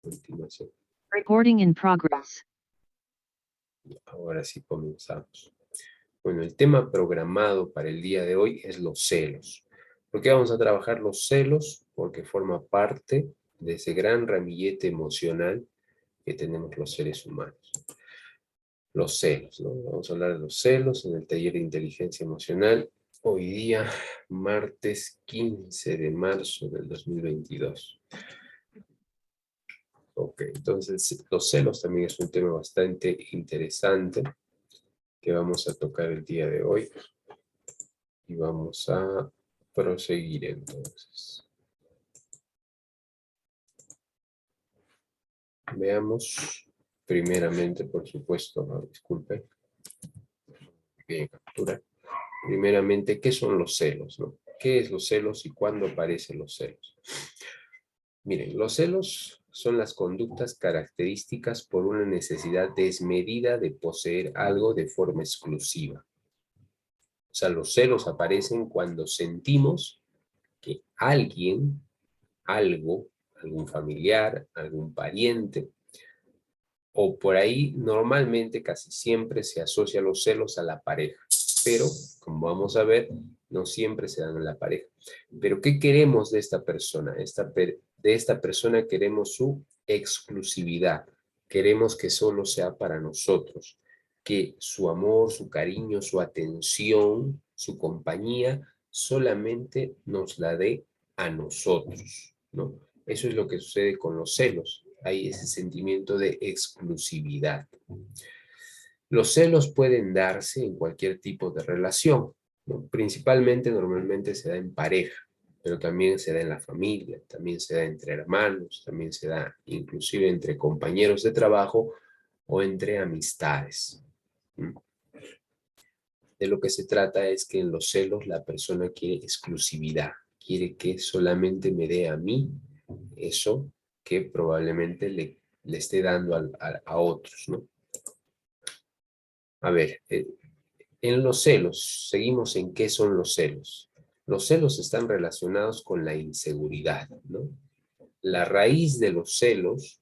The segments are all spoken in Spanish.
continuación. Recording in progress. Ahora sí comenzamos. Bueno, el tema programado para el día de hoy es los celos. ¿Por qué vamos a trabajar los celos? Porque forma parte de ese gran ramillete emocional que tenemos los seres humanos. Los celos, ¿no? Vamos a hablar de los celos en el taller de inteligencia emocional. Hoy día, martes 15 de marzo del 2022. Ok, entonces los celos también es un tema bastante interesante que vamos a tocar el día de hoy. Y vamos a proseguir entonces. Veamos primeramente, por supuesto, disculpe, bien, captura. Primeramente, ¿qué son los celos, no? ¿Qué es los celos y cuándo aparecen los celos? Miren, los celos son las conductas características por una necesidad desmedida de poseer algo de forma exclusiva. O sea, los celos aparecen cuando sentimos que alguien, algo, algún familiar, algún pariente, o por ahí normalmente casi siempre se asocia los celos a la pareja, pero como vamos a ver, no siempre se dan en la pareja. Pero ¿qué queremos de esta persona? De esta persona queremos su exclusividad, queremos que solo sea para nosotros, que su amor, su cariño, su atención, su compañía, solamente nos la dé a nosotros, ¿no? Eso es lo que sucede con los celos. Hay ese sentimiento de exclusividad. Los celos pueden darse en cualquier tipo de relación, ¿no? Principalmente, normalmente se da en pareja, pero también se da en la familia, también se da entre hermanos, también se da inclusive entre compañeros de trabajo o entre amistades. De lo que se trata es que en los celos la persona quiere exclusividad, quiere que solamente me dé a mí eso que probablemente le esté dando a otros, ¿no? A ver, en los celos, seguimos en qué son los celos. Los celos están relacionados con la inseguridad, ¿no? La raíz de los celos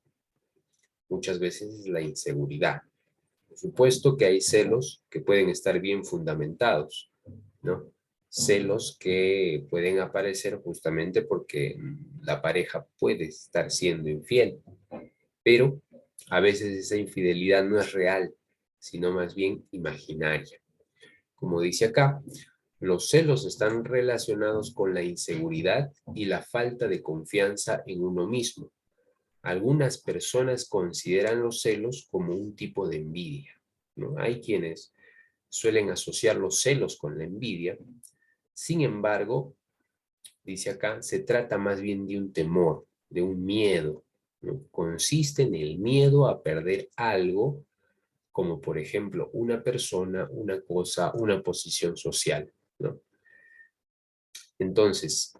muchas veces es la inseguridad. Por supuesto que hay celos que pueden estar bien fundamentados, ¿no? Celos que pueden aparecer justamente porque la pareja puede estar siendo infiel, pero a veces esa infidelidad no es real, sino más bien imaginaria. Como dice acá, los celos están relacionados con la inseguridad y la falta de confianza en uno mismo. Algunas personas consideran los celos como un tipo de envidia, ¿no? Hay quienes suelen asociar los celos con la envidia. Sin embargo, dice acá, se trata más bien de un temor, de un miedo, ¿no? Consiste en el miedo a perder algo, como por ejemplo una persona, una cosa, una posición social, ¿no? Entonces,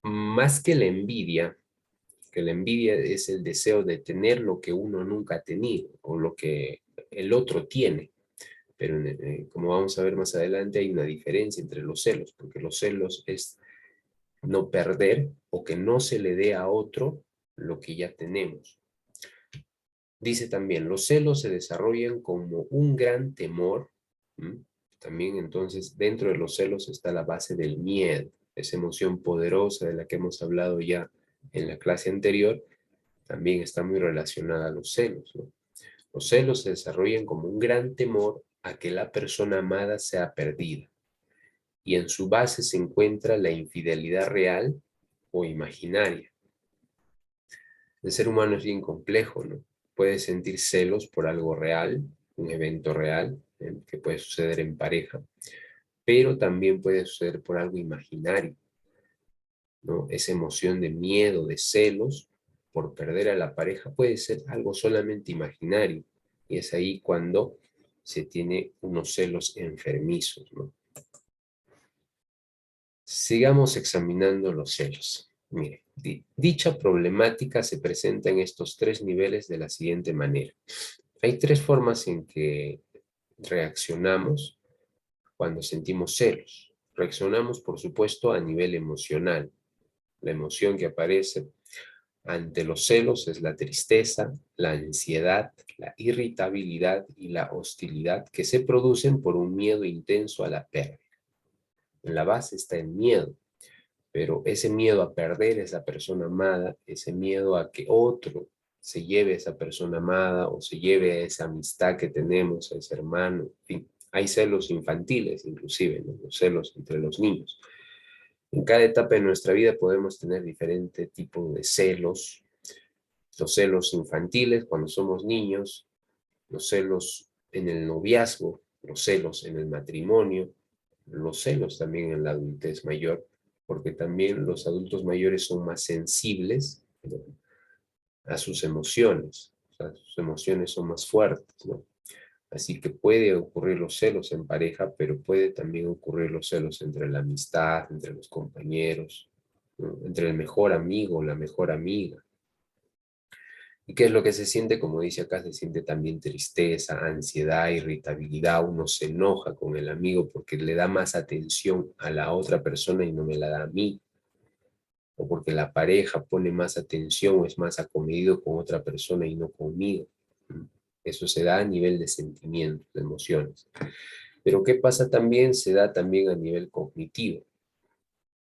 más que la envidia es el deseo de tener lo que uno nunca ha tenido o lo que el otro tiene. Pero como vamos a ver más adelante, hay una diferencia entre los celos, porque los celos es no perder o que no se le dé a otro lo que ya tenemos. Dice también, los celos se desarrollan como un gran temor. ¿M? También entonces dentro de los celos está la base del miedo, esa emoción poderosa de la que hemos hablado ya en la clase anterior, también está muy relacionada a los celos, ¿no? Los celos se desarrollan como un gran temor a que la persona amada sea perdida. Y en su base se encuentra la infidelidad real o imaginaria. El ser humano es bien complejo, ¿no? Puede sentir celos por algo real, un evento real, que puede suceder en pareja, pero también puede suceder por algo imaginario, ¿no? Esa emoción de miedo, de celos por perder a la pareja puede ser algo solamente imaginario, y es ahí cuando se tiene unos celos enfermizos, ¿no? Sigamos examinando los celos. Mire, dicha problemática se presenta en estos tres niveles de la siguiente manera. Hay tres formas en que reaccionamos cuando sentimos celos. Reaccionamos, por supuesto, a nivel emocional. La emoción que aparece ante los celos es la tristeza, la ansiedad, la irritabilidad y la hostilidad que se producen por un miedo intenso a la pérdida. En la base está el miedo, pero ese miedo a perder a esa persona amada, ese miedo a que otro se lleve a esa persona amada o se lleve a esa amistad que tenemos, a ese hermano, en fin. Hay celos infantiles, inclusive, ¿no? Los celos entre los niños. En cada etapa de nuestra vida podemos tener diferentes tipos de celos. Los celos infantiles cuando somos niños, los celos en el noviazgo, los celos en el matrimonio, los celos también en la adultez mayor, porque también los adultos mayores son más sensibles, ¿no?, a sus emociones. O sea, sus emociones son más fuertes, ¿no? Así que puede ocurrir los celos en pareja, pero puede también ocurrir los celos entre la amistad, entre los compañeros, ¿no?, entre el mejor amigo o la mejor amiga. ¿Y qué es lo que se siente? Como dice acá, se siente también tristeza, ansiedad, irritabilidad. Uno se enoja con el amigo porque le da más atención a la otra persona y no me la da a mí. O porque la pareja pone más atención o es más acomedido con otra persona y no conmigo. Eso se da a nivel de sentimientos, de emociones. Pero ¿qué pasa también? Se da también a nivel cognitivo,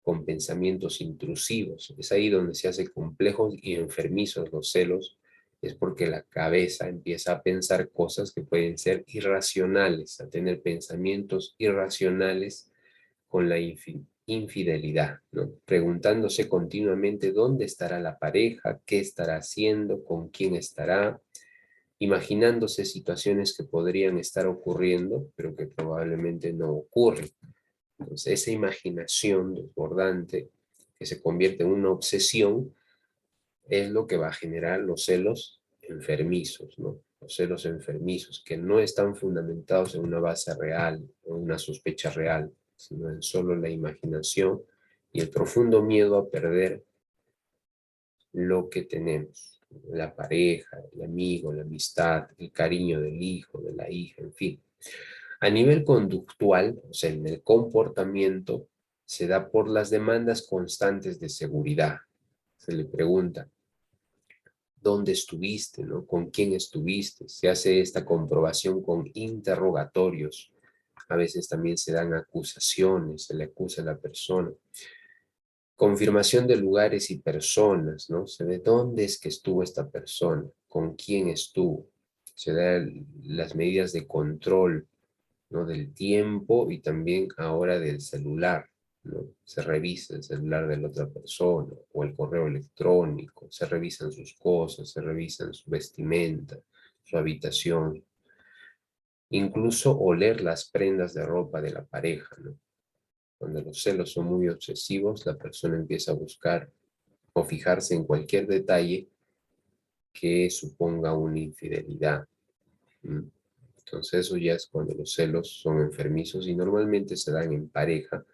con pensamientos intrusivos. Es ahí donde se hace complejos y enfermizos los celos, es porque la cabeza empieza a pensar cosas que pueden ser irracionales, a tener pensamientos irracionales con la infidelidad, ¿no? Preguntándose continuamente dónde estará la pareja, qué estará haciendo, con quién estará, imaginándose situaciones que podrían estar ocurriendo, pero que probablemente no ocurren. Entonces, esa imaginación desbordante que se convierte en una obsesión es lo que va a generar los celos enfermizos, ¿no? Los celos enfermizos, que no están fundamentados en una base real o una sospecha real, sino en solo la imaginación y el profundo miedo a perder lo que tenemos, la pareja, el amigo, la amistad, el cariño del hijo, de la hija, en fin. A nivel conductual, o sea, en el comportamiento, se da por las demandas constantes de seguridad. Se le pregunta, ¿dónde estuviste, no? ¿Con quién estuviste? Se hace esta comprobación con interrogatorios. A veces también se dan acusaciones, se le acusa a la persona. Confirmación de lugares y personas, ¿no? Se ve dónde es que estuvo esta persona, con quién estuvo. Se dan las medidas de control, ¿no?, del tiempo y también ahora del celular, ¿no? Se revisa el celular de la otra persona o el correo electrónico, se revisan sus cosas, se revisan su vestimenta, su habitación, incluso oler las prendas de ropa de la pareja, ¿no? Cuando los celos son muy obsesivos, la persona empieza a buscar o fijarse en cualquier detalle que suponga una infidelidad. ¿M? Entonces eso ya es cuando los celos son enfermizos y normalmente se dan en pareja,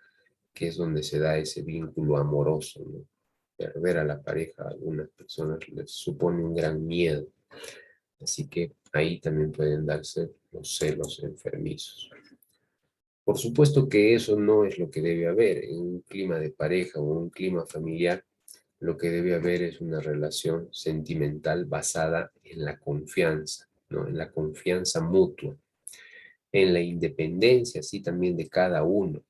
que es donde se da ese vínculo amoroso, ¿no? Perder a la pareja a algunas personas les supone un gran miedo. Así que ahí también pueden darse los celos enfermizos. Por supuesto que eso no es lo que debe haber en un clima de pareja o un clima familiar. Lo que debe haber es una relación sentimental basada en la confianza, ¿no? En la confianza mutua, en la independencia, así también de cada uno,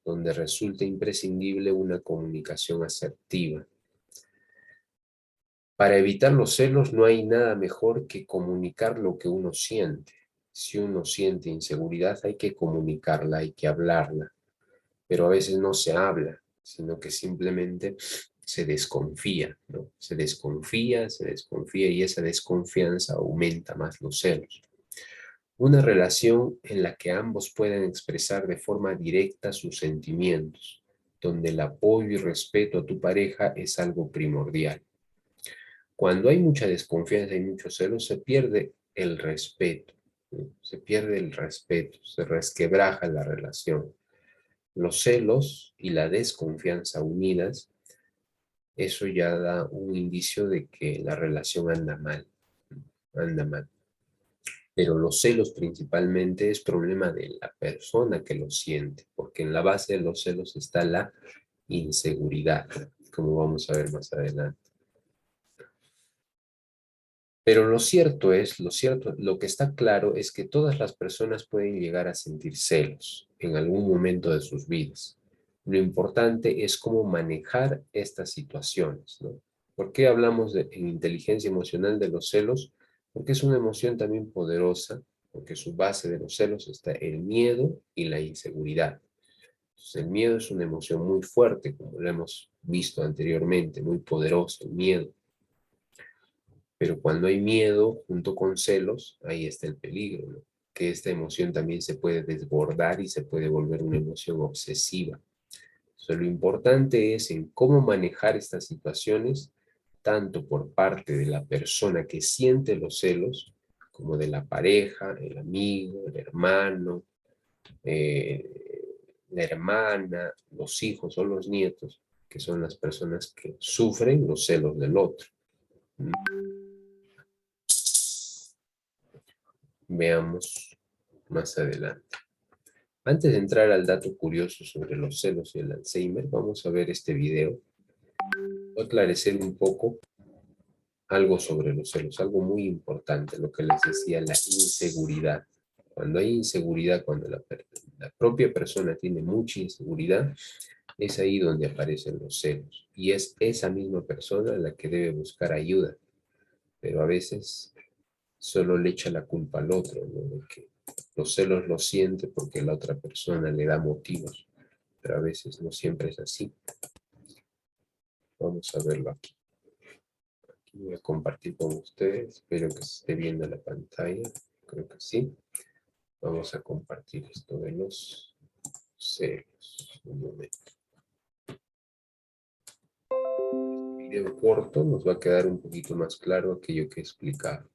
donde resulta imprescindible una comunicación asertiva. Para evitar los celos no hay nada mejor que comunicar lo que uno siente. Si uno siente inseguridad, hay que comunicarla, hay que hablarla, pero a veces no se habla, sino que simplemente se desconfía, ¿no? Se desconfía y esa desconfianza aumenta más los celos. Una relación en la que ambos puedan expresar de forma directa sus sentimientos, donde el apoyo y respeto a tu pareja es algo primordial. Cuando hay mucha desconfianza y muchos celos, se pierde el respeto, ¿no? Se pierde el respeto, se resquebraja la relación. Los celos y la desconfianza unidas, eso ya da un indicio de que la relación anda mal, anda mal. Pero los celos principalmente es problema de la persona que lo siente, porque en la base de los celos está la inseguridad, como vamos a ver más adelante. Pero lo que está claro es que todas las personas pueden llegar a sentir celos en algún momento de sus vidas. Lo importante es cómo manejar estas situaciones, ¿no? ¿Por qué hablamos en inteligencia emocional de los celos? Porque es una emoción también poderosa, porque su base de los celos está el miedo y la inseguridad. Entonces, el miedo es una emoción muy fuerte, como lo hemos visto anteriormente, muy poderoso, el miedo. Pero cuando hay miedo junto con celos, ahí está el peligro, ¿no? Que esta emoción también se puede desbordar y se puede volver una emoción obsesiva. Entonces, lo importante es en cómo manejar estas situaciones, tanto por parte de la persona que siente los celos, como de la pareja, el amigo, el hermano, la hermana, los hijos o los nietos, que son las personas que sufren los celos del otro. Veamos más adelante. Antes de entrar al dato curioso sobre los celos y el Alzheimer, vamos a ver este video. Voy a aclarecer un poco algo sobre los celos, algo muy importante, lo que les decía, la inseguridad. Cuando hay inseguridad, cuando la propia persona tiene mucha inseguridad, es ahí donde aparecen los celos. Y es esa misma persona la que debe buscar ayuda. Pero a veces solo le echa la culpa al otro, ¿no? De que los celos los siente porque la otra persona le da motivos, pero a veces no siempre es así. Vamos a verlo aquí. Aquí voy a compartir con ustedes, espero que se esté viendo la pantalla, creo que sí. Vamos a compartir esto de los celos. Un momento. Video corto nos va a quedar un poquito más claro aquello que he explicado.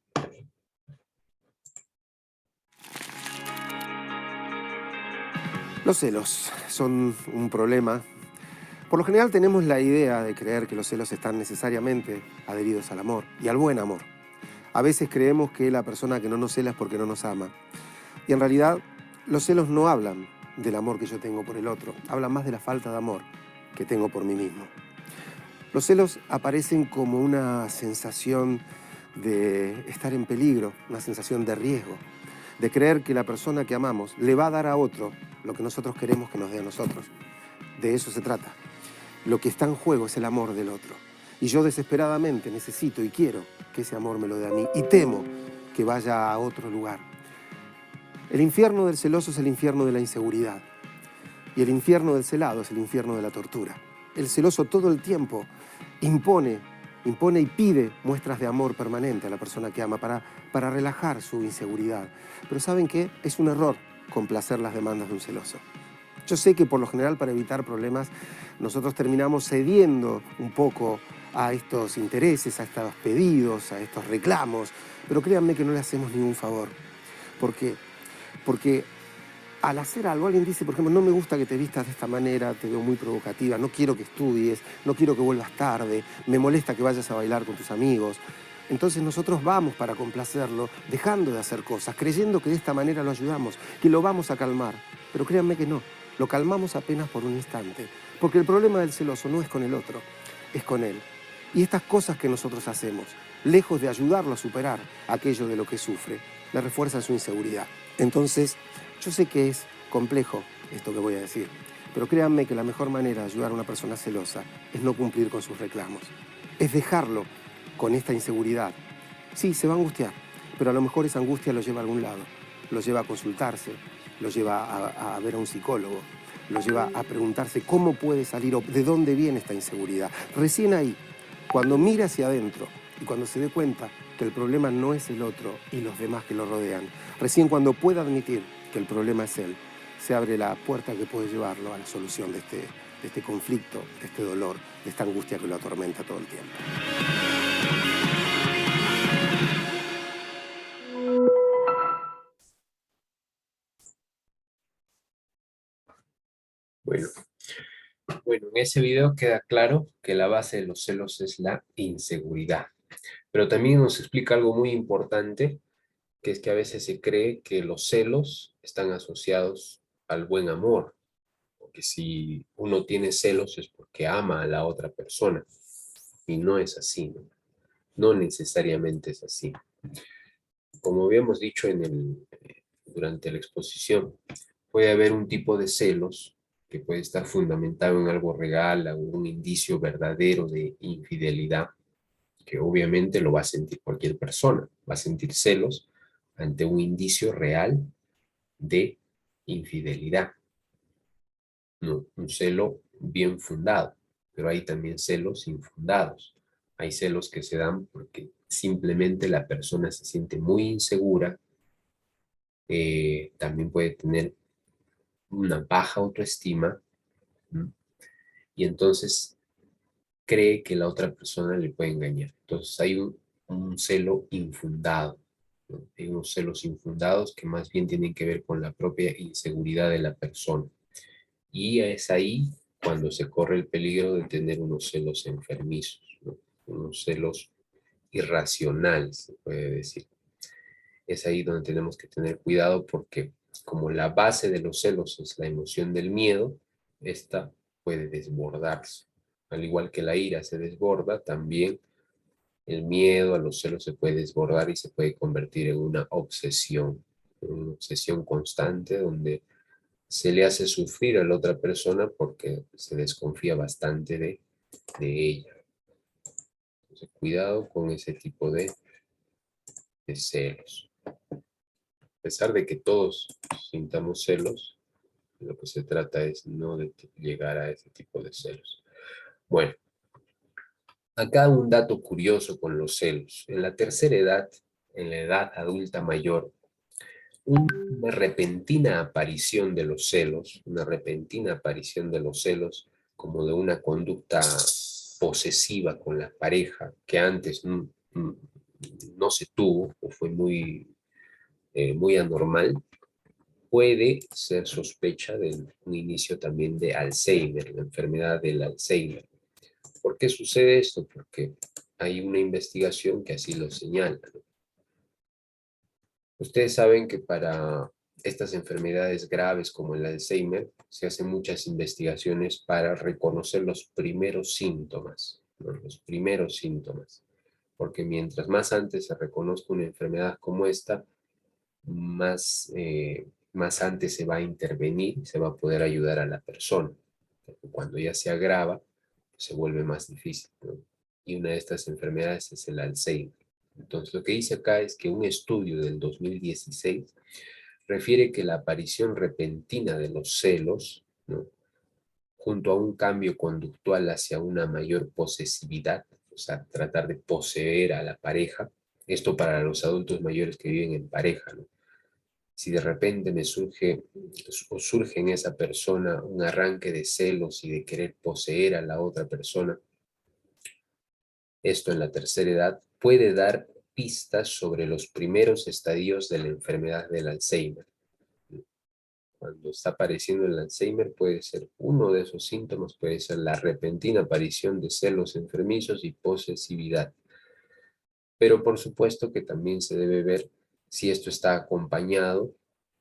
Los celos son un problema. Por lo general tenemos la idea de creer que los celos están necesariamente adheridos al amor y al buen amor. A veces creemos que la persona que no nos cela es porque no nos ama. Y en realidad los celos no hablan del amor que yo tengo por el otro, hablan más de la falta de amor que tengo por mí mismo. Los celos aparecen como una sensación de estar en peligro, una sensación de riesgo, de creer que la persona que amamos le va a dar a otro lo que nosotros queremos que nos dé a nosotros. De eso se trata. Lo que está en juego es el amor del otro. Y yo desesperadamente necesito y quiero que ese amor me lo dé a mí. Y temo que vaya a otro lugar. El infierno del celoso es el infierno de la inseguridad. Y el infierno del celado es el infierno de la tortura. El celoso todo el tiempo impone y pide muestras de amor permanente a la persona que ama para relajar su inseguridad. Pero ¿saben qué? Es un error complacer las demandas de un celoso. Yo sé que por lo general para evitar problemas nosotros terminamos cediendo un poco a estos intereses, a estos pedidos, a estos reclamos, pero créanme que no le hacemos ningún favor. ¿Por qué? Porque al hacer algo, alguien dice, por ejemplo, no me gusta que te vistas de esta manera, te veo muy provocativa, no quiero que estudies, no quiero que vuelvas tarde, me molesta que vayas a bailar con tus amigos. Entonces nosotros vamos para complacerlo, dejando de hacer cosas, creyendo que de esta manera lo ayudamos, que lo vamos a calmar. Pero créanme que no, lo calmamos apenas por un instante, porque el problema del celoso no es con el otro, es con él. Y estas cosas que nosotros hacemos, lejos de ayudarlo a superar aquello de lo que sufre, le refuerzan su inseguridad. Entonces, yo sé que es complejo esto que voy a decir, pero créanme que la mejor manera de ayudar a una persona celosa es no cumplir con sus reclamos. Es dejarlo con esta inseguridad. Sí, se va a angustiar, pero a lo mejor esa angustia lo lleva a algún lado. Lo lleva a consultarse, lo lleva a ver a un psicólogo, lo lleva a preguntarse cómo puede salir o de dónde viene esta inseguridad. Recién ahí, cuando mira hacia adentro y cuando se dé cuenta que el problema no es el otro y los demás que lo rodean, recién cuando pueda admitir que el problema es él, se abre la puerta que puede llevarlo a la solución de este conflicto, de este dolor, de esta angustia que lo atormenta todo el tiempo. Bueno, en ese video queda claro que la base de los celos es la inseguridad. Pero también nos explica algo muy importante, que es que a veces se cree que los celos están asociados al buen amor, porque si uno tiene celos es porque ama a la otra persona, y no es así, ¿no? No necesariamente es así. Como habíamos dicho durante la exposición, puede haber un tipo de celos que puede estar fundamentado en algo real, algún indicio verdadero de infidelidad, que obviamente lo va a sentir cualquier persona. Va a sentir celos ante un indicio real de infidelidad. No, un celo bien fundado, pero hay también celos infundados. Hay celos que se dan porque simplemente la persona se siente muy insegura, también puede tener una baja autoestima, ¿m? Y entonces cree que la otra persona le puede engañar. Entonces hay un celo infundado, ¿no? Hay unos celos infundados que más bien tienen que ver con la propia inseguridad de la persona. Y es ahí cuando se corre el peligro de tener unos celos enfermizos, ¿no? Unos celos irracionales, se puede decir. Es ahí donde tenemos que tener cuidado porque como la base de los celos es la emoción del miedo, esta puede desbordarse. Al igual que la ira se desborda, también el miedo a los celos se puede desbordar y se puede convertir en una obsesión constante donde se le hace sufrir a la otra persona porque se desconfía bastante de ella. Entonces, cuidado con ese tipo de celos. A pesar de que todos sintamos celos, lo que se trata es no de llegar a ese tipo de celos. Bueno, acá un dato curioso con los celos. En la tercera edad, en la edad adulta mayor, una repentina aparición de los celos, una repentina aparición de los celos como de una conducta posesiva con la pareja que antes no se tuvo o fue muy anormal, puede ser sospecha de un inicio también de Alzheimer, la enfermedad del Alzheimer. ¿Por qué sucede esto? Porque hay una investigación que así lo señala, ¿no? Ustedes saben que para estas enfermedades graves como el Alzheimer se hacen muchas investigaciones para reconocer los primeros síntomas, ¿no? Los primeros síntomas. Porque mientras más antes se reconozca una enfermedad como esta, más antes se va a intervenir y se va a poder ayudar a la persona. Porque cuando ya se agrava, se vuelve más difícil, ¿no? Y una de estas enfermedades es el Alzheimer. Entonces, lo que dice acá es que un estudio del 2016 refiere que la aparición repentina de los celos, ¿no?, junto a un cambio conductual hacia una mayor posesividad, o sea, tratar de poseer a la pareja, esto para los adultos mayores que viven en pareja, ¿no? Si de repente me surge o surge en esa persona un arranque de celos y de querer poseer a la otra persona, esto en la tercera edad puede dar pistas sobre los primeros estadios de la enfermedad del Alzheimer. Cuando está apareciendo el Alzheimer puede ser uno de esos síntomas, puede ser la repentina aparición de celos enfermizos y posesividad. Pero por supuesto que también se debe ver si esto está acompañado,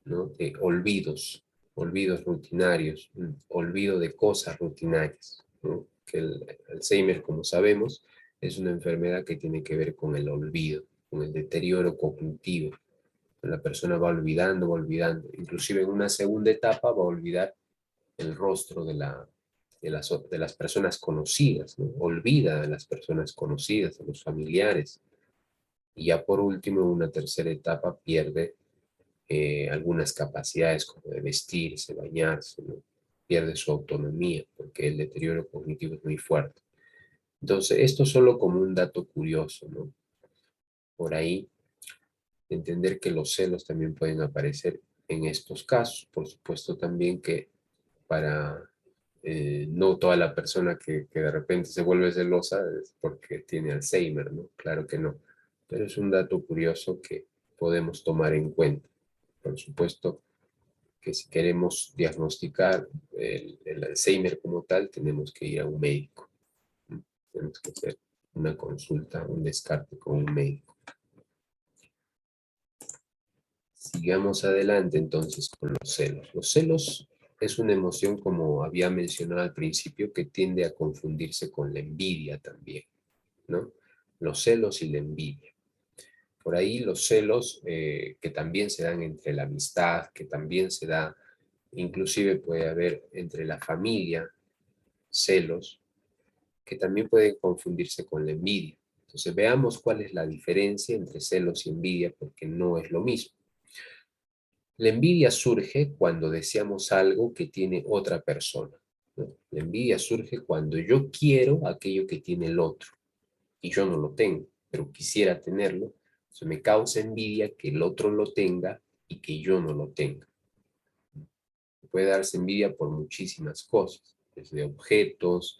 ¿no?, de olvidos rutinarios, olvido de cosas rutinarias, ¿no? Que el Alzheimer, como sabemos, es una enfermedad que tiene que ver con el olvido, con el deterioro cognitivo. La persona va olvidando. Inclusive en una segunda etapa va a olvidar el rostro de las personas conocidas, ¿no? Olvida a las personas conocidas, a los familiares. Y ya por último, en una tercera etapa pierde algunas capacidades como de vestirse, bañarse, ¿no? Pierde su autonomía porque el deterioro cognitivo es muy fuerte. Entonces, esto solo como un dato curioso, ¿no? Por ahí, entender que los celos también pueden aparecer en estos casos. Por supuesto también que para no toda la persona que de repente se vuelve celosa es porque tiene Alzheimer, ¿no? Claro que no. Pero es un dato curioso que podemos tomar en cuenta. Por supuesto que si queremos diagnosticar el Alzheimer como tal, tenemos que ir a un médico, ¿no? Tenemos que hacer una consulta, un descarte con un médico. Sigamos adelante entonces con los celos. Los celos es una emoción, como había mencionado al principio, que tiende a confundirse con la envidia también, ¿no? los celos y la envidia. Por ahí los celos que también se dan entre la amistad, que también se da, inclusive puede haber entre la familia, celos, que también pueden confundirse con la envidia. Entonces veamos cuál es la diferencia entre celos y envidia, porque no es lo mismo. La envidia surge cuando deseamos algo que tiene otra persona, ¿no? La envidia surge cuando yo quiero aquello que tiene el otro y yo no lo tengo, pero quisiera tenerlo. Entonces me causa envidia que el otro lo tenga y que yo no lo tenga. Puede darse envidia por muchísimas cosas, desde objetos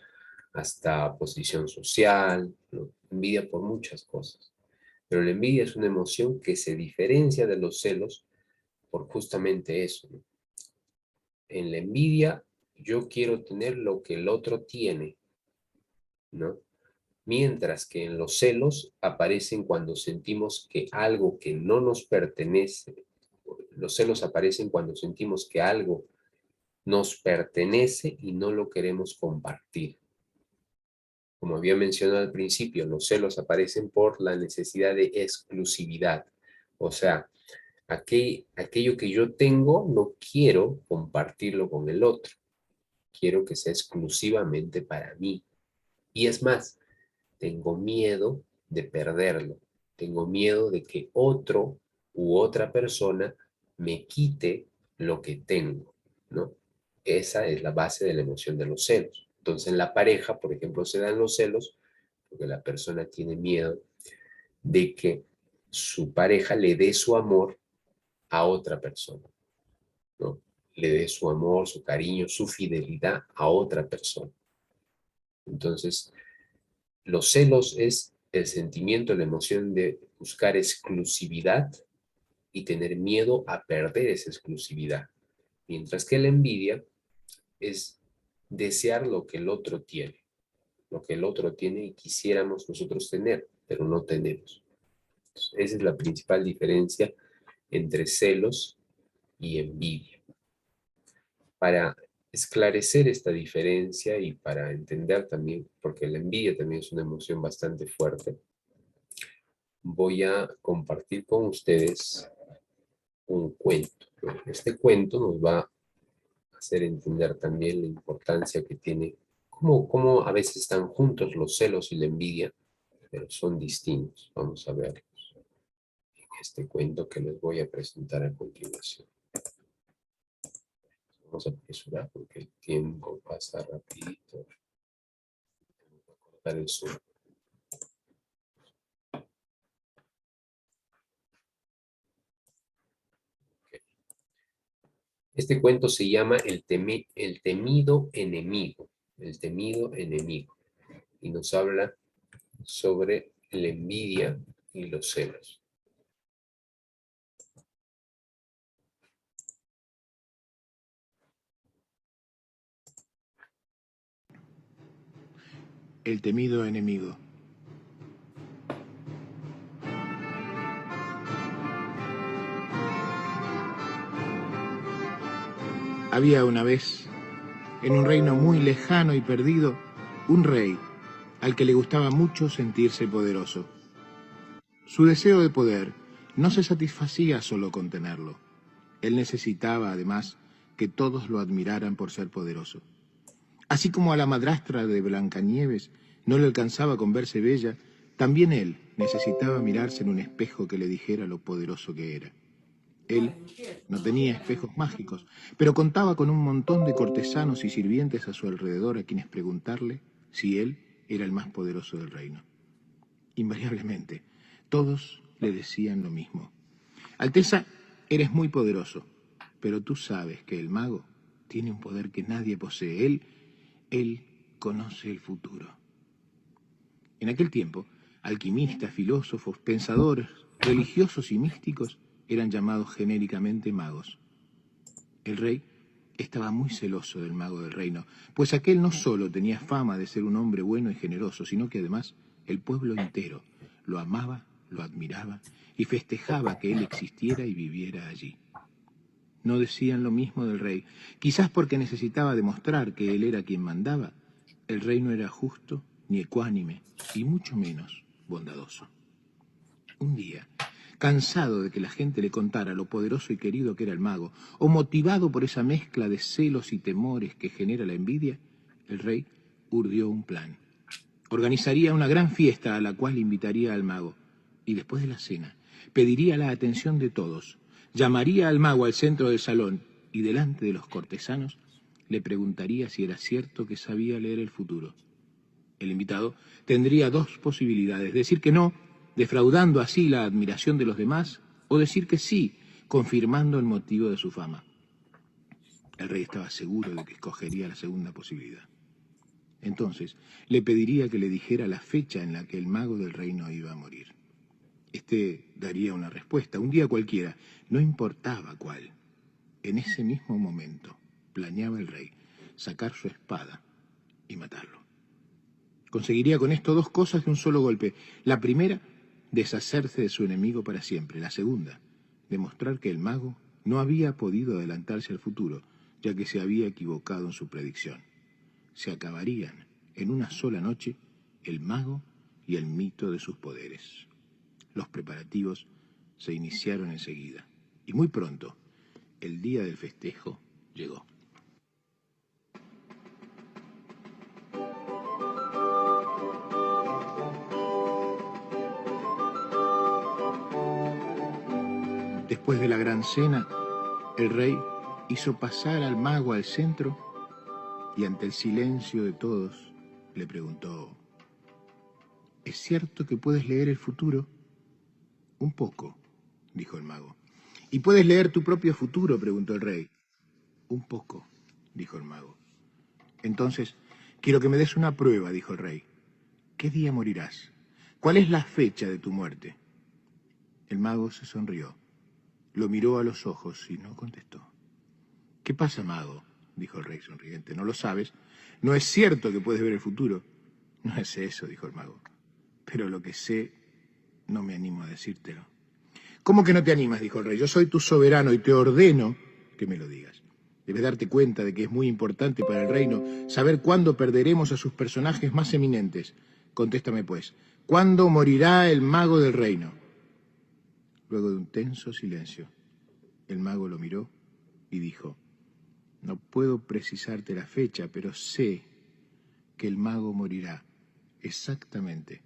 hasta posición social, ¿no? Envidia por muchas cosas. Pero la envidia es una emoción que se diferencia de los celos por justamente eso, ¿no? En la envidia yo quiero tener lo que el otro tiene, ¿no? Mientras que en los celos aparecen cuando sentimos que algo que no nos pertenece, los celos aparecen cuando sentimos que algo nos pertenece y no lo queremos compartir. Como había mencionado al principio, los celos aparecen por la necesidad de exclusividad. O sea, aquello que yo tengo no quiero compartirlo con el otro. Quiero que sea exclusivamente para mí. Y es más, tengo miedo de perderlo. Tengo miedo de que otro u otra persona me quite lo que tengo, ¿no? Esa es la base de la emoción de los celos. Entonces, en la pareja, por ejemplo, se dan los celos porque la persona tiene miedo de que su pareja le dé su amor a otra persona, ¿no? Le dé su amor, su cariño, su fidelidad a otra persona. Entonces, los celos es el sentimiento, la emoción de buscar exclusividad y tener miedo a perder esa exclusividad. Mientras que la envidia es desear lo que el otro tiene, lo que el otro tiene y quisiéramos nosotros tener, pero no tenemos. Entonces, esa es la principal diferencia entre celos y envidia. Para esclarecer esta diferencia y para entender también, porque la envidia también es una emoción bastante fuerte, voy a compartir con ustedes un cuento, ¿no? Este cuento nos va a hacer entender también la importancia que tiene, cómo a veces están juntos los celos y la envidia, pero son distintos. Vamos a verlos en este cuento que les voy a presentar a continuación. Vamos a apresurar porque el tiempo pasa rapidito. Vamos a cortar el zoom. Este cuento se llama el temido enemigo. El temido enemigo. Y nos habla sobre la envidia y los celos. El temido enemigo. Había una vez, en un reino muy lejano y perdido, un rey al que le gustaba mucho sentirse poderoso. Su deseo de poder no se satisfacía solo con tenerlo. Él necesitaba, además, que todos lo admiraran por ser poderoso. Así como a la madrastra de Blancanieves no le alcanzaba con verse bella, también él necesitaba mirarse en un espejo que le dijera lo poderoso que era. Él no tenía espejos mágicos, pero contaba con un montón de cortesanos y sirvientes a su alrededor a quienes preguntarle si él era el más poderoso del reino. Invariablemente, todos le decían lo mismo. Alteza, eres muy poderoso, pero tú sabes que el mago tiene un poder que nadie posee. Él conoce el futuro. En aquel tiempo, alquimistas, filósofos, pensadores, religiosos y místicos eran llamados genéricamente magos. El rey estaba muy celoso del mago del reino, pues aquel no solo tenía fama de ser un hombre bueno y generoso, sino que además el pueblo entero lo amaba, lo admiraba y festejaba que él existiera y viviera allí. No decían lo mismo del rey, quizás porque necesitaba demostrar que él era quien mandaba. El rey no era justo ni ecuánime, y mucho menos bondadoso. Un día, cansado de que la gente le contara lo poderoso y querido que era el mago, o motivado por esa mezcla de celos y temores que genera la envidia, el rey urdió un plan. Organizaría una gran fiesta a la cual invitaría al mago, y después de la cena pediría la atención de todos, llamaría al mago al centro del salón y delante de los cortesanos le preguntaría si era cierto que sabía leer el futuro. El invitado tendría dos posibilidades: decir que no, defraudando así la admiración de los demás, o decir que sí, confirmando el motivo de su fama. El rey estaba seguro de que escogería la segunda posibilidad. Entonces le pediría que le dijera la fecha en la que el mago del reino iba a morir. Este daría una respuesta, un día cualquiera, no importaba cuál. En ese mismo momento planeaba el rey sacar su espada y matarlo. Conseguiría con esto dos cosas de un solo golpe. La primera, deshacerse de su enemigo para siempre. La segunda, demostrar que el mago no había podido adelantarse al futuro, ya que se había equivocado en su predicción. Se acabarían en una sola noche el mago y el mito de sus poderes. Los preparativos se iniciaron enseguida, y muy pronto el día del festejo llegó. Después de la gran cena, el rey hizo pasar al mago al centro y ante el silencio de todos le preguntó: ¿es cierto que puedes leer el futuro? Un poco, dijo el mago. ¿Y puedes leer tu propio futuro?, preguntó el rey. Un poco, dijo el mago. Entonces, quiero que me des una prueba, dijo el rey. ¿Qué día morirás? ¿Cuál es la fecha de tu muerte? El mago se sonrió, lo miró a los ojos y no contestó. ¿Qué pasa, mago?, dijo el rey sonriente. ¿No lo sabes? ¿No es cierto que puedes ver el futuro? No es eso, dijo el mago. Pero lo que sé, no me animo a decírtelo. ¿Cómo que no te animas?, dijo el rey. Yo soy tu soberano y te ordeno que me lo digas. Debes darte cuenta de que es muy importante para el reino saber cuándo perderemos a sus personajes más eminentes. Contéstame, pues, ¿cuándo morirá el mago del reino? Luego de un tenso silencio, el mago lo miró y dijo: no puedo precisarte la fecha, pero sé que el mago morirá exactamente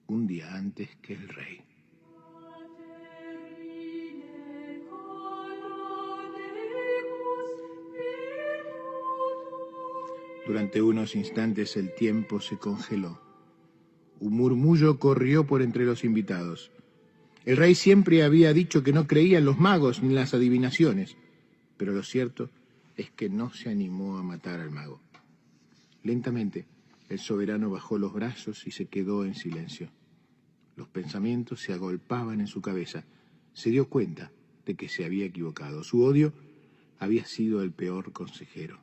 un día antes que el rey. Durante unos instantes el tiempo se congeló. Un murmullo corrió por entre los invitados. El rey siempre había dicho que no creía en los magos ni en las adivinaciones, pero lo cierto es que no se animó a matar al mago. Lentamente, el soberano bajó los brazos y se quedó en silencio. Los pensamientos se agolpaban en su cabeza. Se dio cuenta de que se había equivocado. Su odio había sido el peor consejero.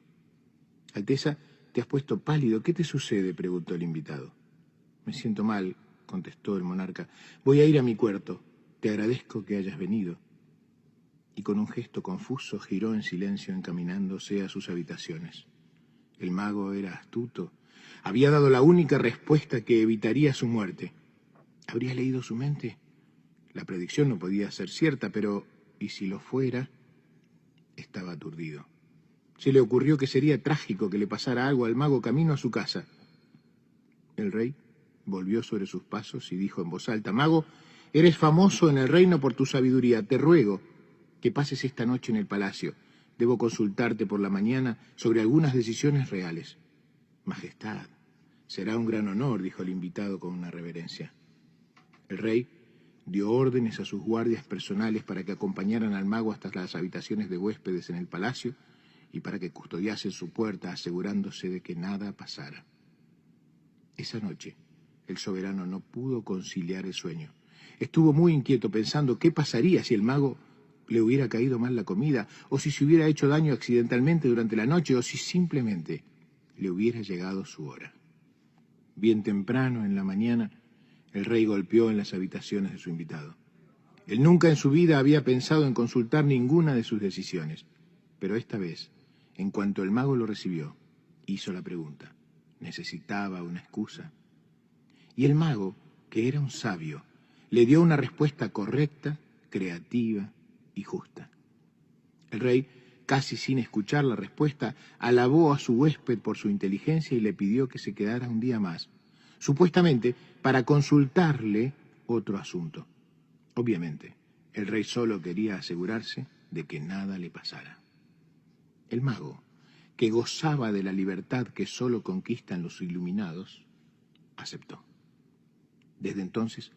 Alteza, te has puesto pálido. ¿Qué te sucede?, preguntó el invitado. Me siento mal, contestó el monarca. Voy a ir a mi cuarto. Te agradezco que hayas venido. Y con un gesto confuso giró en silencio encaminándose a sus habitaciones. El mago era astuto. Había dado la única respuesta que evitaría su muerte. ¿Habría leído su mente? La predicción no podía ser cierta, pero ¿y si lo fuera? Estaba aturdido. Se le ocurrió que sería trágico que le pasara algo al mago camino a su casa. El rey volvió sobre sus pasos y dijo en voz alta: Mago, eres famoso en el reino por tu sabiduría. Te ruego que pases esta noche en el palacio. Debo consultarte por la mañana sobre algunas decisiones reales. Majestad, será un gran honor, dijo el invitado con una reverencia. El rey dio órdenes a sus guardias personales para que acompañaran al mago hasta las habitaciones de huéspedes en el palacio y para que custodiasen su puerta, asegurándose de que nada pasara. Esa noche, el soberano no pudo conciliar el sueño. Estuvo muy inquieto pensando qué pasaría si el mago le hubiera caído mal la comida, o si se hubiera hecho daño accidentalmente durante la noche, o si simplemente le hubiera llegado su hora. Bien temprano en la mañana, el rey golpeó en las habitaciones de su invitado. Él nunca en su vida había pensado en consultar ninguna de sus decisiones, pero esta vez, en cuanto el mago lo recibió, hizo la pregunta. Necesitaba una excusa. Y el mago que era un sabio, le dio una respuesta correcta, creativa y justa. El rey, casi sin escuchar la respuesta, alabó a su huésped por su inteligencia y le pidió que se quedara un día más, supuestamente para consultarle otro asunto. Obviamente, el rey solo quería asegurarse de que nada le pasara. El mago, que gozaba de la libertad que solo conquistan los iluminados, aceptó. Desde entonces,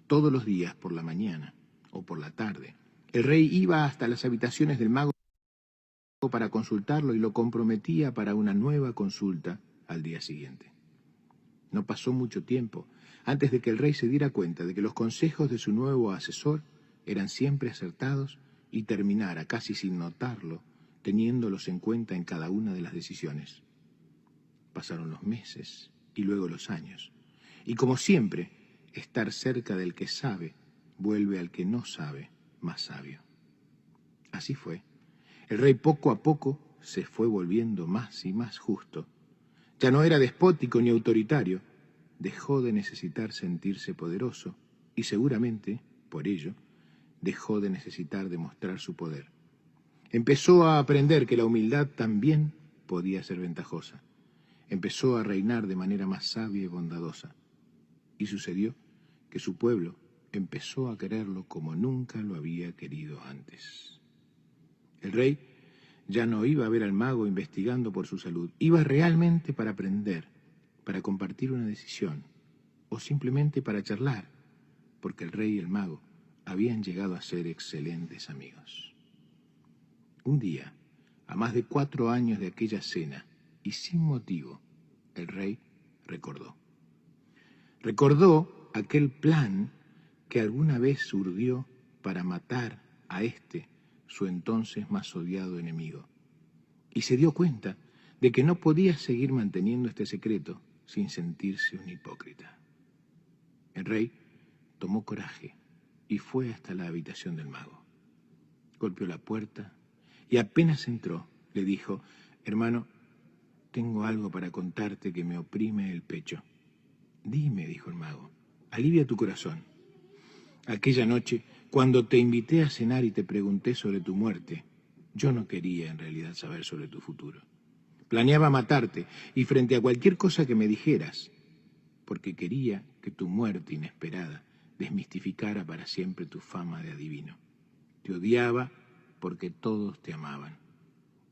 todos los días por la mañana o por la tarde, el rey iba hasta las habitaciones del mago para consultarlo y lo comprometía para una nueva consulta al día siguiente. No pasó mucho tiempo antes de que el rey se diera cuenta de que los consejos de su nuevo asesor eran siempre acertados y terminara, casi sin notarlo, teniéndolos en cuenta en cada una de las decisiones. Pasaron los meses y luego los años, y como siempre, estar cerca del que sabe vuelve al que no sabe más sabio. Así fue. El rey poco a poco se fue volviendo más y más justo. Ya no era despótico ni autoritario. Dejó de necesitar sentirse poderoso y seguramente, por ello, dejó de necesitar demostrar su poder. Empezó a aprender que la humildad también podía ser ventajosa. Empezó a reinar de manera más sabia y bondadosa. Y sucedió que su pueblo empezó a quererlo como nunca lo había querido antes. El rey ya no iba a ver al mago investigando por su salud. Iba realmente para aprender, para compartir una decisión, o simplemente para charlar, porque el rey y el mago habían llegado a ser excelentes amigos. Un día, a más de 4 años de aquella cena, y sin motivo, el rey recordó. Recordó aquel plan que alguna vez urdió para matar a su entonces más odiado enemigo. Y se dio cuenta de que no podía seguir manteniendo este secreto sin sentirse un hipócrita. El rey tomó coraje y fue hasta la habitación del mago. Golpeó la puerta y apenas entró, le dijo: «Hermano, tengo algo para contarte que me oprime el pecho». «Dime», dijo el mago, «alivia tu corazón. Aquella noche, cuando te invité a cenar y te pregunté sobre tu muerte, yo no quería en realidad saber sobre tu futuro. Planeaba matarte y frente a cualquier cosa que me dijeras, porque quería que tu muerte inesperada desmistificara para siempre tu fama de adivino. Te odiaba porque todos te amaban.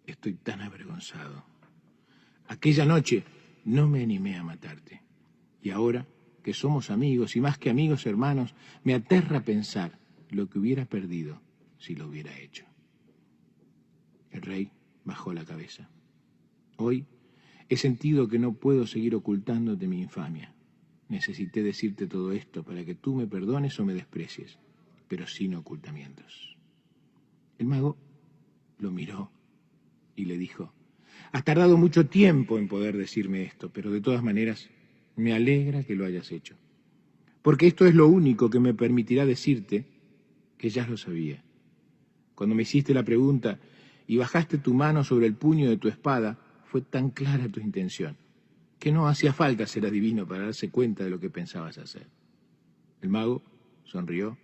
Estoy tan avergonzado. Aquella noche no me animé a matarte. Y ahora que somos amigos y más que amigos hermanos, me aterra pensar lo que hubiera perdido si lo hubiera hecho». El rey bajó la cabeza. «Hoy he sentido que no puedo seguir ocultándote mi infamia. Necesité decirte todo esto para que tú me perdones o me desprecies, pero sin ocultamientos». El mago lo miró y le dijo: «Has tardado mucho tiempo en poder decirme esto, pero de todas maneras me alegra que lo hayas hecho, porque esto es lo único que me permitirá decirte que ya lo sabía. Cuando me hiciste la pregunta y bajaste tu mano sobre el puño de tu espada, fue tan clara tu intención, que no hacía falta ser adivino para darse cuenta de lo que pensabas hacer». El mago sonrió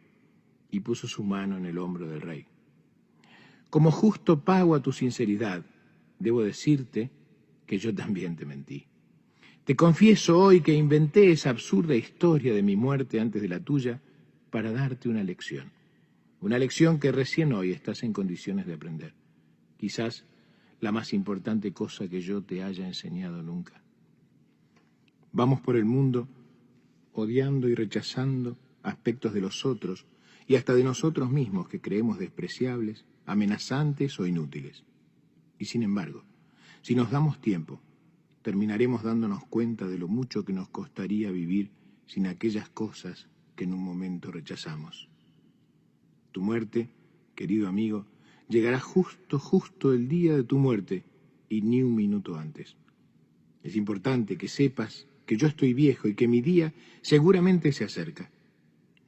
y puso su mano en el hombro del rey. «Como justo pago a tu sinceridad, debo decirte que yo también te mentí. Te confieso hoy que inventé esa absurda historia de mi muerte antes de la tuya para darte una lección que recién hoy estás en condiciones de aprender. Quizás la más importante cosa que yo te haya enseñado nunca. Vamos por el mundo odiando y rechazando aspectos de los otros y hasta de nosotros mismos que creemos despreciables, amenazantes o inútiles. Y sin embargo, si nos damos tiempo, terminaremos dándonos cuenta de lo mucho que nos costaría vivir sin aquellas cosas que en un momento rechazamos. Tu muerte, querido amigo, llegará justo el día de tu muerte y ni un minuto antes. Es importante que sepas que yo estoy viejo y que mi día seguramente se acerca.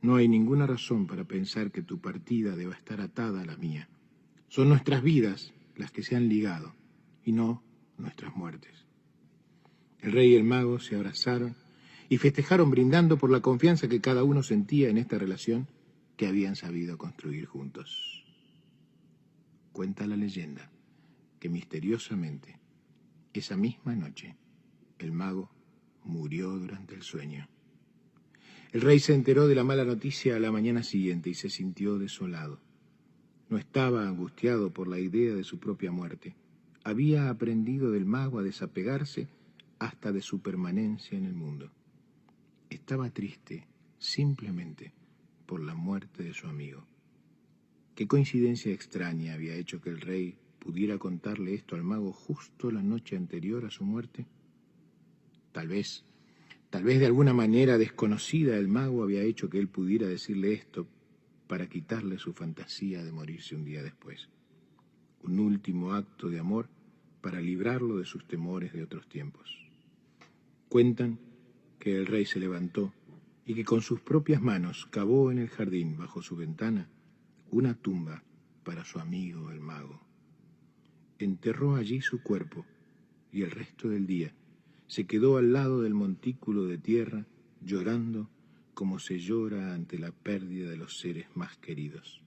No hay ninguna razón para pensar que tu partida deba estar atada a la mía. Son nuestras vidas las que se han ligado y no nuestras muertes». El rey y el mago se abrazaron y festejaron brindando por la confianza que cada uno sentía en esta relación que habían sabido construir juntos. Cuenta la leyenda que misteriosamente, esa misma noche, el mago murió durante el sueño. El rey se enteró de la mala noticia a la mañana siguiente y se sintió desolado. No estaba angustiado por la idea de su propia muerte. Había aprendido del mago a desapegarse hasta de su permanencia en el mundo. Estaba triste simplemente por la muerte de su amigo. Qué coincidencia extraña había hecho que el rey pudiera contarle esto al mago justo la noche anterior a su muerte. Tal vez de alguna manera desconocida el mago había hecho que él pudiera decirle esto para quitarle su fantasía de morirse un día después. Un último acto de amor para librarlo de sus temores de otros tiempos. Cuentan que el rey se levantó y que con sus propias manos cavó en el jardín, bajo su ventana, una tumba para su amigo el mago. Enterró allí su cuerpo y el resto del día se quedó al lado del montículo de tierra, llorando como se llora ante la pérdida de los seres más queridos.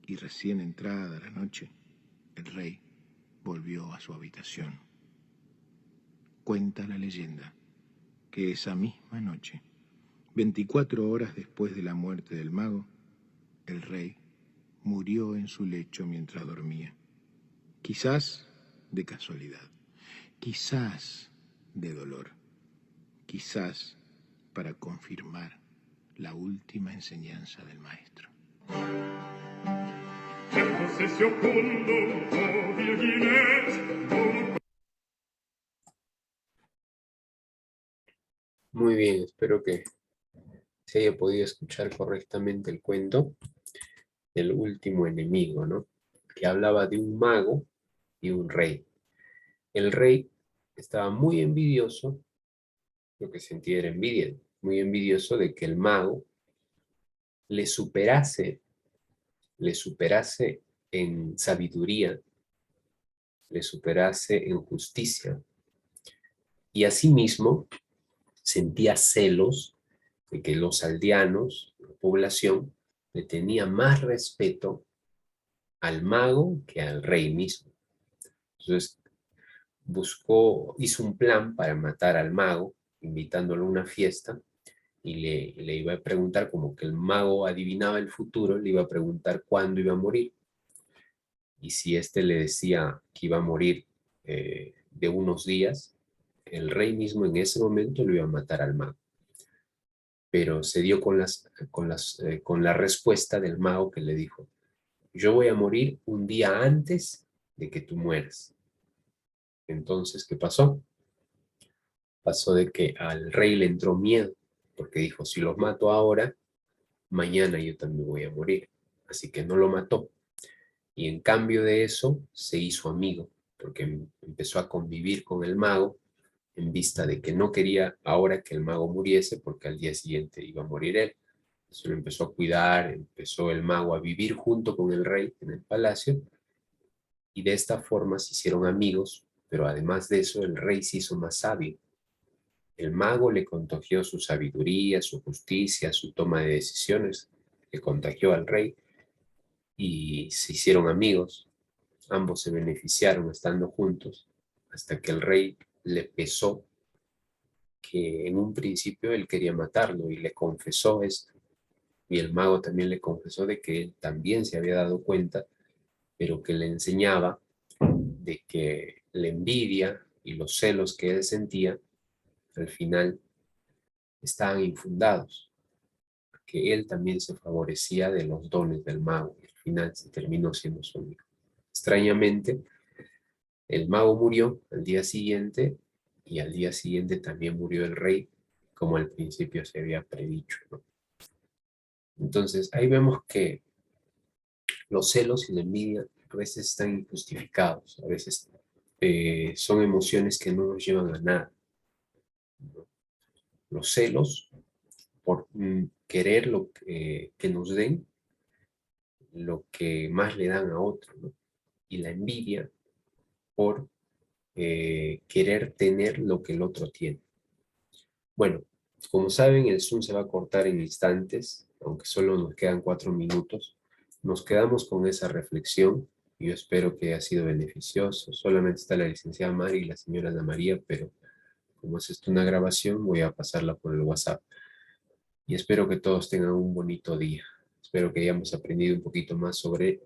Y recién entrada la noche, el rey volvió a su habitación. Cuenta la leyenda que esa misma noche, 24 horas después de la muerte del mago, el rey murió en su lecho mientras dormía. Quizás de casualidad, quizás de dolor, quizás para confirmar la última enseñanza del maestro. Muy bien, espero que se haya podido escuchar correctamente el cuento del último enemigo, ¿no? Que hablaba de un mago y un rey. El rey estaba muy envidioso, lo que sentía era envidia, muy envidioso de que el mago le superase en sabiduría, le superase en justicia, y asimismo sentía celos de que los aldeanos, la población, le tenía más respeto al mago que al rey mismo. Entonces hizo un plan para matar al mago, invitándolo a una fiesta, y le iba a preguntar, como que el mago adivinaba el futuro, le iba a preguntar cuándo iba a morir. Y si éste le decía que iba a morir de unos días, el rey mismo en ese momento lo iba a matar al mago. Pero se dio con la respuesta del mago, que le dijo: yo voy a morir un día antes de que tú mueras. Entonces, ¿qué pasó? Pasó de que al rey le entró miedo, porque dijo: si los mato ahora, mañana yo también voy a morir. Así que no lo mató. Y en cambio de eso, se hizo amigo, porque empezó a convivir con el mago, en vista de que no quería ahora que el mago muriese, porque al día siguiente iba a morir él. Entonces lo empezó a cuidar, empezó el mago a vivir junto con el rey en el palacio, y de esta forma se hicieron amigos, pero además de eso, el rey se hizo más sabio. El mago le contagió su sabiduría, su justicia, su toma de decisiones, le contagió al rey, y se hicieron amigos. Ambos se beneficiaron estando juntos, hasta que el rey le pesó que en un principio él quería matarlo, y le confesó esto. Y el mago también le confesó de que él también se había dado cuenta, pero que le enseñaba de que la envidia y los celos que él sentía al final estaban infundados, que él también se favorecía de los dones del mago, y al final se terminó siendo su amigo. Extrañamente, el mago murió al día siguiente, y al día siguiente también murió el rey, como al principio se había predicho, ¿no? Entonces, ahí vemos que los celos y la envidia a veces están injustificados, a veces son emociones que no nos llevan a nada, ¿no? Los celos por querer que nos den lo que más le dan a otro, ¿no? Y la envidia por querer tener lo que el otro tiene. Bueno, como saben, el Zoom se va a cortar en instantes, aunque solo nos quedan 4 minutos. Nos quedamos con esa reflexión. Yo espero que haya sido beneficioso. Solamente está la licenciada Mari y la señora Ana María, pero como es esto una grabación, voy a pasarla por el WhatsApp. Y espero que todos tengan un bonito día. Espero que hayamos aprendido un poquito más sobre